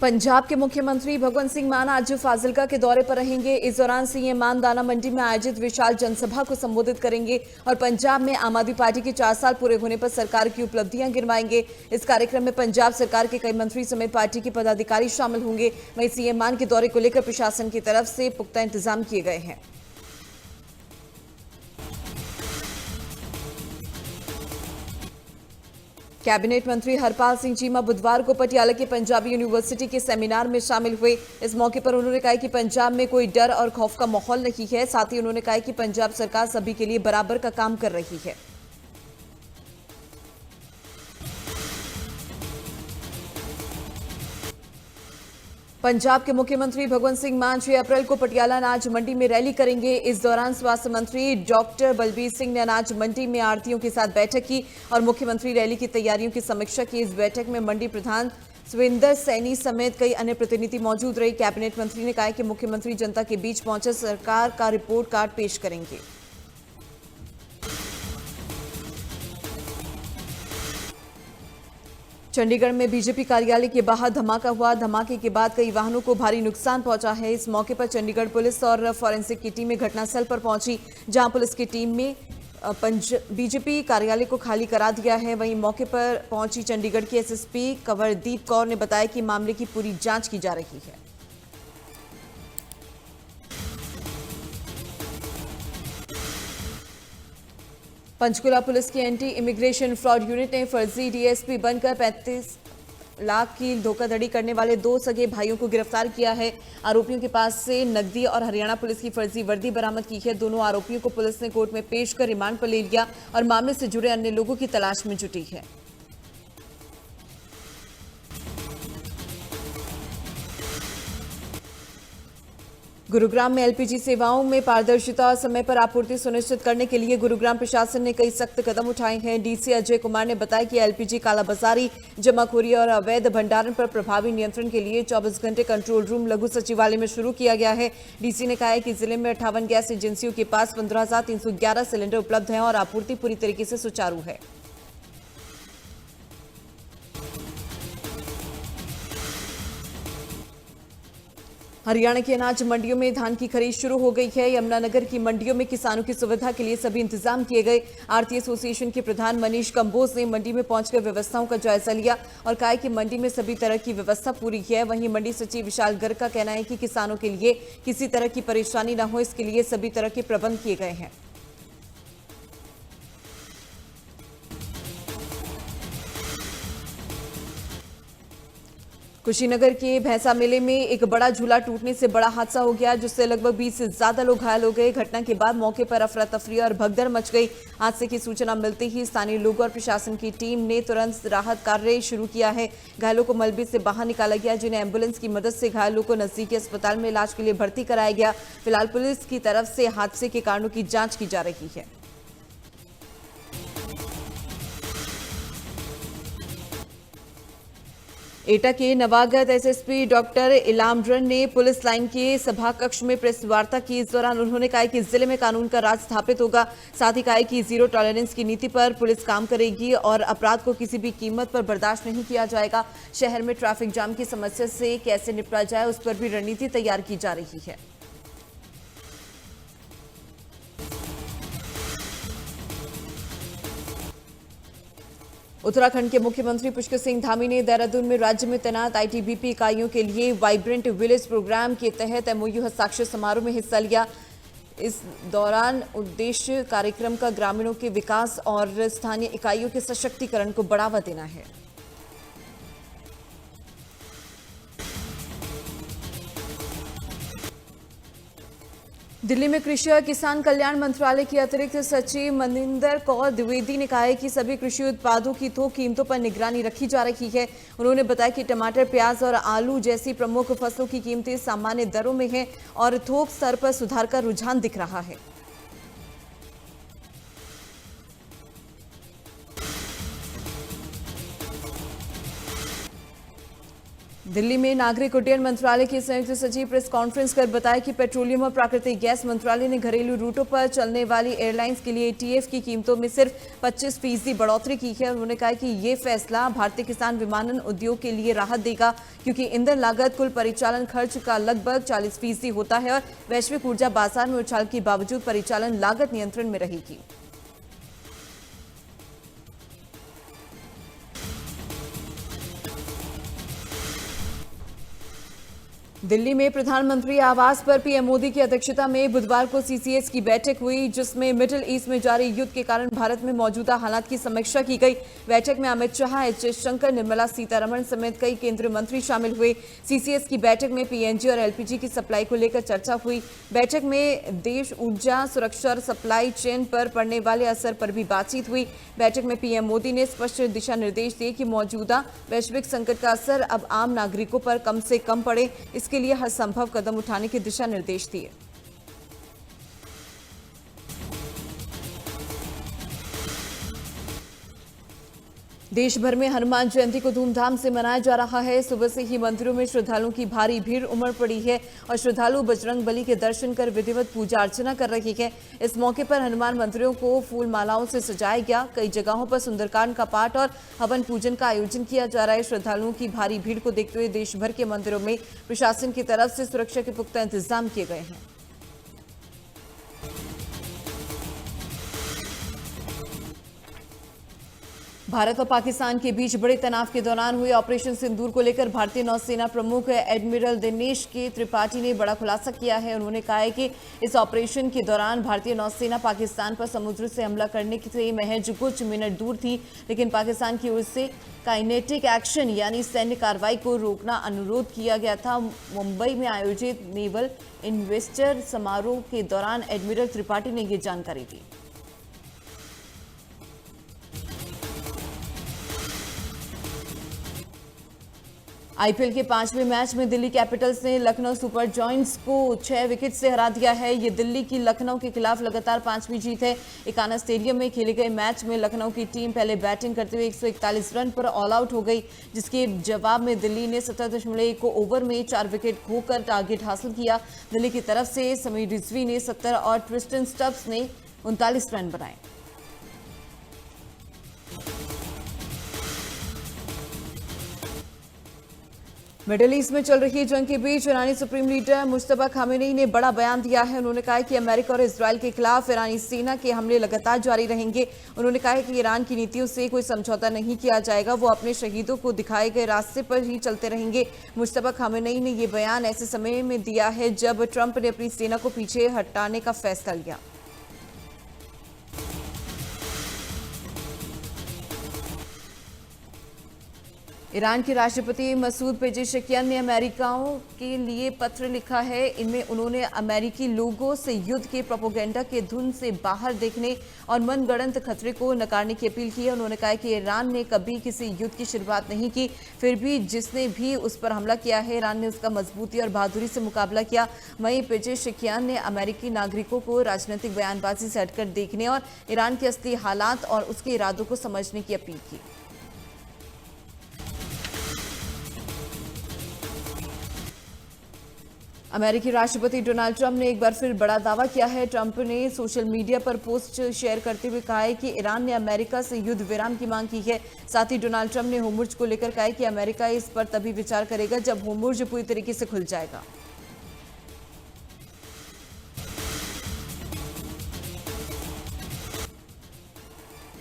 पंजाब के मुख्यमंत्री भगवंत सिंह मान आज फाजिलका के दौरे पर रहेंगे। इस दौरान सीएम मान दाना मंडी में आयोजित विशाल जनसभा को संबोधित करेंगे और पंजाब में आम आदमी पार्टी के 4 साल पूरे होने पर सरकार की उपलब्धियां गिनवाएंगे। इस कार्यक्रम में पंजाब सरकार के कई मंत्री समेत पार्टी के पदाधिकारी शामिल होंगे। वहीं सीएम मान के दौरे को लेकर प्रशासन की तरफ से पुख्ता इंतजाम किए गए हैं। कैबिनेट मंत्री हरपाल सिंह चीमा बुधवार को पटियाला के पंजाबी यूनिवर्सिटी के सेमिनार में शामिल हुए। इस मौके पर उन्होंने कहा कि पंजाब में कोई डर और खौफ का माहौल नहीं है। साथ ही उन्होंने कहा कि पंजाब सरकार सभी के लिए बराबर का काम कर रही है। पंजाब के मुख्यमंत्री भगवंत सिंह मान 6 अप्रैल को पटियाला अनाज मंडी में रैली करेंगे। इस दौरान स्वास्थ्य मंत्री डॉक्टर बलबीर सिंह ने अनाज मंडी में आढ़तियों के साथ बैठक की और मुख्यमंत्री रैली की तैयारियों की समीक्षा की। इस बैठक में मंडी प्रधान सुविंदर सैनी समेत कई अन्य प्रतिनिधि मौजूद रहे। कैबिनेट मंत्री ने कहा कि मुख्यमंत्री जनता के बीच पहुंचकर सरकार का रिपोर्ट कार्ड पेश करेंगे। चंडीगढ़ में बीजेपी कार्यालय के बाहर धमाका हुआ। धमाके के बाद कई वाहनों को भारी नुकसान पहुंचा है। इस मौके पर चंडीगढ़ पुलिस और फॉरेंसिक की टीमें घटनास्थल पर पहुंची, जहां पुलिस की टीम में बीजेपी कार्यालय को खाली करा दिया है। वहीं मौके पर पहुंची चंडीगढ़ की एसएसपी कंवरदीप कौर ने बताया कि मामले की पूरी जांच की जा रही है। पंचकुला पुलिस की एंटी इमिग्रेशन फ्रॉड यूनिट ने फर्जी डीएसपी बनकर 35 लाख की धोखाधड़ी करने वाले 2 सगे भाइयों को गिरफ्तार किया है। आरोपियों के पास से नकदी और हरियाणा पुलिस की फर्जी वर्दी बरामद की है। दोनों आरोपियों को पुलिस ने कोर्ट में पेश कर रिमांड पर ले लिया और मामले से जुड़े अन्य लोगों की तलाश में जुटी है। गुरुग्राम में एलपीजी सेवाओं में पारदर्शिता और समय पर आपूर्ति सुनिश्चित करने के लिए गुरुग्राम प्रशासन ने कई सख्त कदम उठाए हैं। डीसी अजय कुमार ने बताया कि एलपीजी कालाबाजारी, जमाखोरी और अवैध भंडारण पर प्रभावी नियंत्रण के लिए 24 घंटे कंट्रोल रूम लघु सचिवालय में शुरू किया गया है। डीसी ने कहा है कि जिले में 58 गैस एजेंसियों के पास 15,311 सिलेंडर उपलब्ध हैं और आपूर्ति पूरी तरीके से सुचारू है। हरियाणा की अनाज मंडियों में धान की खरीद शुरू हो गई है। यमुनानगर की मंडियों में किसानों की सुविधा के लिए सभी इंतजाम किए गए। आढ़ती एसोसिएशन के प्रधान मनीष कंबोज ने मंडी में पहुंचकर व्यवस्थाओं का जायजा लिया और कहा कि मंडी में सभी तरह की व्यवस्था पूरी है। वहीं मंडी सचिव विशाल गर्ग का कहना है कि किसानों के लिए किसी तरह की परेशानी न हो, इसके लिए सभी तरह के प्रबंध किए गए हैं। कुशीनगर के भैंसा मेले में एक बड़ा झूला टूटने से बड़ा हादसा हो गया, जिससे लगभग 20 से ज्यादा लोग घायल हो गए। घटना के बाद मौके पर अफरा तफरी और भगदड़ मच गई। हादसे की सूचना मिलते ही स्थानीय लोगों और प्रशासन की टीम ने तुरंत राहत कार्य शुरू किया है। घायलों को मलबे से बाहर निकाला गया, जिन्हें एम्बुलेंस की मदद से घायलों को नजदीकी अस्पताल में इलाज के लिए भर्ती कराया गया। फिलहाल पुलिस की तरफ से हादसे के कारणों की जांच की जा रही है। एटा के नवागत एसएसपी डॉक्टर इलामड्रन ने पुलिस लाइन के सभा कक्ष में प्रेस वार्ता की। इस दौरान उन्होंने कहा कि जिले में कानून का राज स्थापित होगा। साथ ही कहा कि जीरो टॉलरेंस की नीति पर पुलिस काम करेगी और अपराध को किसी भी कीमत पर बर्दाश्त नहीं किया जाएगा। शहर में ट्रैफिक जाम की समस्या से कैसे निपटा जाए, उस पर भी रणनीति तैयार की जा रही है। उत्तराखंड के मुख्यमंत्री पुष्कर सिंह धामी ने देहरादून में राज्य में तैनात आईटीबीपी इकाइयों के लिए वाइब्रेंट विलेज प्रोग्राम के तहत एमओयू हस्ताक्षर समारोह में हिस्सा लिया। इस दौरान उद्देश्य कार्यक्रम का ग्रामीणों के विकास और स्थानीय इकाइयों के सशक्तिकरण को बढ़ावा देना है। दिल्ली में कृषि और किसान कल्याण मंत्रालय की अतिरिक्त सचिव मनिंदर कौर द्विवेदी ने कहा है कि सभी कृषि उत्पादों की थोक कीमतों पर निगरानी रखी जा रही है। उन्होंने बताया कि टमाटर, प्याज और आलू जैसी प्रमुख फसलों की कीमतें सामान्य दरों में हैं और थोक स्तर पर सुधार का रुझान दिख रहा है। दिल्ली में नागरिक उड्डयन मंत्रालय की संयुक्त सचिव प्रेस कॉन्फ्रेंस कर बताया कि पेट्रोलियम और प्राकृतिक गैस मंत्रालय ने घरेलू रूटों पर चलने वाली एयरलाइंस के लिए टीएफ की कीमतों में सिर्फ 25% बढ़ोतरी की है। उन्होंने कहा कि ये फैसला भारतीय किसान विमानन उद्योग के लिए राहत देगा, क्योंकि ईंधन लागत कुल परिचालन खर्च का लगभग 40% होता है और वैश्विक ऊर्जा बाजार में उछाल के बावजूद परिचालन लागत नियंत्रण में रहेगी। दिल्ली में प्रधानमंत्री आवास पर पीएम मोदी की अध्यक्षता में बुधवार को सीसीएस की बैठक हुई, जिसमें मिडिल ईस्ट में जारी युद्ध के कारण भारत में मौजूदा हालात की समीक्षा की गई। बैठक में अमित शाह, एच जयशंकर, निर्मला सीतारमण समेत कई केंद्रीय मंत्री शामिल हुए। सीसीएस की बैठक में पीएनजी और एलपीजी की सप्लाई को लेकर चर्चा हुई। बैठक में देश ऊर्जा सुरक्षा और सप्लाई चेन पर पड़ने वाले असर पर भी बातचीत हुई। बैठक में पीएम मोदी ने स्पष्ट दिशा निर्देश दिए कि मौजूदा वैश्विक संकट का असर अब आम नागरिकों पर कम से कम पड़े, इसके लिए हर संभव कदम उठाने के दिशा निर्देश दिए। देश भर में हनुमान जयंती को धूमधाम से मनाया जा रहा है। सुबह से ही मंदिरों में श्रद्धालुओं की भारी भीड़ उमड़ पड़ी है और श्रद्धालु बजरंग बली के दर्शन कर विधिवत पूजा अर्चना कर रही है। इस मौके पर हनुमान मंदिरों को फूल मालाओं से सजाया गया। कई जगहों पर सुंदरकांड का पाठ और हवन पूजन का आयोजन किया जा रहा है। श्रद्धालुओं की भारी भीड़ को देखते हुए देश भर के मंदिरों में प्रशासन की तरफ से सुरक्षा के पुख्ता इंतजाम किए गए हैं। भारत और पाकिस्तान के बीच बड़े तनाव के दौरान हुए ऑपरेशन सिंदूर को लेकर भारतीय नौसेना प्रमुख एडमिरल दिनेश के त्रिपाठी ने बड़ा खुलासा किया है। उन्होंने कहा है कि इस ऑपरेशन के दौरान भारतीय नौसेना पाकिस्तान पर समुद्र से हमला करने से महज कुछ मिनट दूर थी, लेकिन पाकिस्तान की ओर से काइनेटिक एक्शन यानी सैन्य कार्रवाई को रोकना अनुरोध किया गया था। मुंबई में आयोजित नेवल इन्वेस्टर समारोह के दौरान एडमिरल त्रिपाठी ने ये जानकारी दी। आईपीएल के 5वें मैच में दिल्ली कैपिटल्स ने लखनऊ सुपर जायंट्स को 6 विकेट से हरा दिया है। ये दिल्ली की लखनऊ के खिलाफ लगातार 5वीं जीत है। इकाना स्टेडियम में खेले गए मैच में लखनऊ की टीम पहले बैटिंग करते हुए 141 रन पर ऑल आउट हो गई, जिसके जवाब में दिल्ली ने 17.1 ओवर में 4 विकेट खोकर टारगेट हासिल किया। दिल्ली की तरफ से समीर रिजवी ने 70 और ट्रिस्टन स्टब्स ने 39 रन बनाए। मिडिल ईस्ट में चल रही जंग के बीच ईरानी सुप्रीम लीडर मुश्तबा खामेनेई ने बड़ा बयान दिया है। उन्होंने कहा है कि अमेरिका और इजरायल के खिलाफ ईरानी सेना के हमले लगातार जारी रहेंगे। उन्होंने कहा है कि ईरान की नीतियों से कोई समझौता नहीं किया जाएगा, वो अपने शहीदों को दिखाए गए रास्ते पर ही चलते रहेंगे। मुश्तबा खामेनेई ने यह बयान ऐसे समय में दिया है जब ट्रंप ने अपनी सेना को पीछे हटाने का फैसला लिया। ईरान के राष्ट्रपति मसूद पेजेशकियान ने अमेरिकाओं के लिए पत्र लिखा है। इनमें उन्होंने अमेरिकी लोगों से युद्ध के प्रोपेगेंडा के धुन से बाहर देखने और मनगढ़ंत खतरे को नकारने की अपील की है। उन्होंने कहा कि ईरान ने कभी किसी युद्ध की शुरुआत नहीं की, फिर भी जिसने भी उस पर हमला किया है, ईरान ने उसका मजबूती और बहादुरी से मुकाबला किया। वहीं पेजेशकियान ने अमेरिकी नागरिकों को राजनीतिक बयानबाजी से हटकर देखने और ईरान के असली हालात और उसके इरादों को समझने की अपील की। अमेरिकी राष्ट्रपति डोनाल्ड ट्रंप ने एक बार फिर बड़ा दावा किया है। ट्रंप ने सोशल मीडिया पर पोस्ट शेयर करते हुए कहा है कि ईरान ने अमेरिका से युद्ध विराम की मांग की है। साथ ही डोनाल्ड ट्रंप ने होर्मुज को लेकर कहा है कि अमेरिका इस पर तभी विचार करेगा जब होर्मुज पूरी तरीके से खुल जाएगा।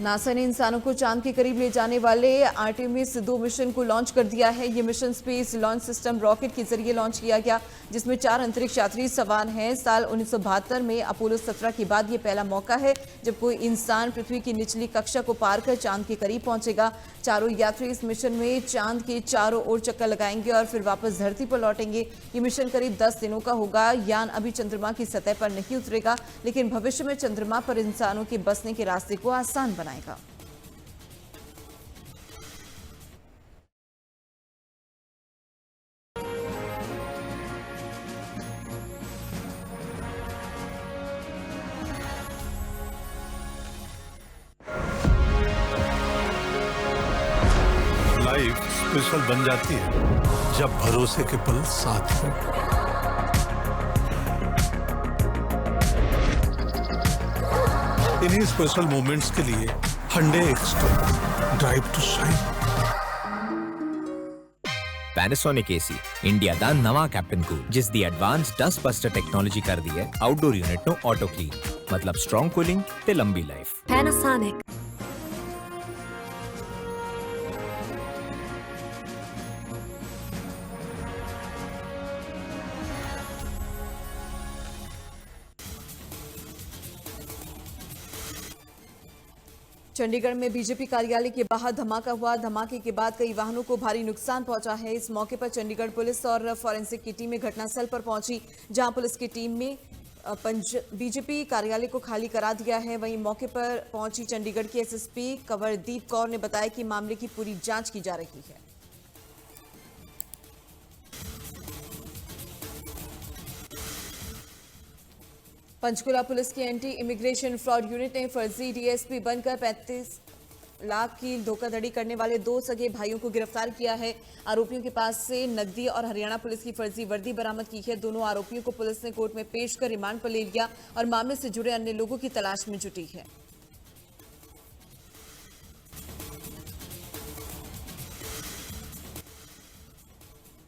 नासा ने इंसानों को चांद के करीब ले जाने वाले आर्टेमिस 2 मिशन को लॉन्च कर दिया है। ये mission space launch system rocket के जरिए लॉन्च किया गया, जिसमें 4 अंतरिक्ष यात्री सवार हैं। साल 1972 में अपोलो 17 के बाद ये पहला मौका है जब कोई इंसान पृथ्वी की निचली कक्षा को पार कर चांद के करीब पहुंचेगा। चारों यात्री इस मिशन में चांद के चारों ओर चक्कर लगाएंगे और फिर वापस धरती पर लौटेंगे। ये मिशन करीब 10 दिनों का होगा। यान अभी चंद्रमा की सतह पर नहीं उतरेगा, लेकिन भविष्य में चंद्रमा पर इंसानों के बसने के रास्ते को आसान बनाएगा। लाइफ स्पेशल बन जाती है जब भरोसे के पल साथ हो। इन्हीं स्पेशल मोमेंट्स के लिए Hyundai Extra drive to shine. Panasonic AC India दा नवा कैप्टन कूल जिस दी एडवांस डस्ट बस्टर टेक्नोलॉजी कर दी है आउटडोर यूनिट नो ऑटो क्लीन, मतलब स्ट्रॉन्ग कूलिंग ते लंबी लाइफ। Panasonic। चंडीगढ़ में बीजेपी कार्यालय के बाहर धमाका हुआ। धमाके के बाद कई वाहनों को भारी नुकसान पहुंचा है। इस मौके पर चंडीगढ़ पुलिस और फॉरेंसिक की टीमें घटनास्थल पर पहुंची, जहां पुलिस की टीम में बीजेपी कार्यालय को खाली करा दिया है। वहीं मौके पर पहुंची चंडीगढ़ की एसएसपी कंवरदीप कौर ने बताया कि मामले की पूरी जांच की जा रही है। पंचकुला पुलिस की एंटी इमिग्रेशन फ्रॉड यूनिट ने फर्जी डीएसपी बनकर 35 लाख की धोखाधड़ी करने वाले 2 सगे भाइयों को गिरफ्तार किया है। आरोपियों के पास से नकदी और हरियाणा पुलिस की फर्जी वर्दी बरामद की है। दोनों आरोपियों को पुलिस ने कोर्ट में पेश कर रिमांड पर ले लिया और मामले से जुड़े अन्य लोगों की तलाश में जुटी है।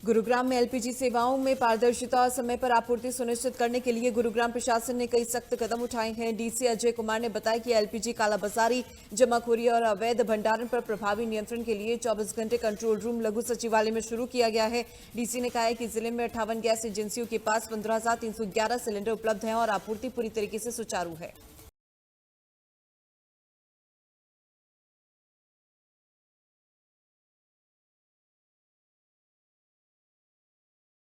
गुरुग्राम में एलपीजी सेवाओं में पारदर्शिता और समय पर आपूर्ति सुनिश्चित करने के लिए गुरुग्राम प्रशासन ने कई सख्त कदम उठाए हैं। डीसी अजय कुमार ने बताया कि एलपीजी कालाबाजारी, जमाखोरी और अवैध भंडारण पर प्रभावी नियंत्रण के लिए 24 घंटे कंट्रोल रूम लघु सचिवालय में शुरू किया गया है। डीसी ने कहा है कि जिले में 58 गैस एजेंसियों के पास 15,311 सिलेंडर उपलब्ध हैं और आपूर्ति पूरी तरीके से सुचारू है।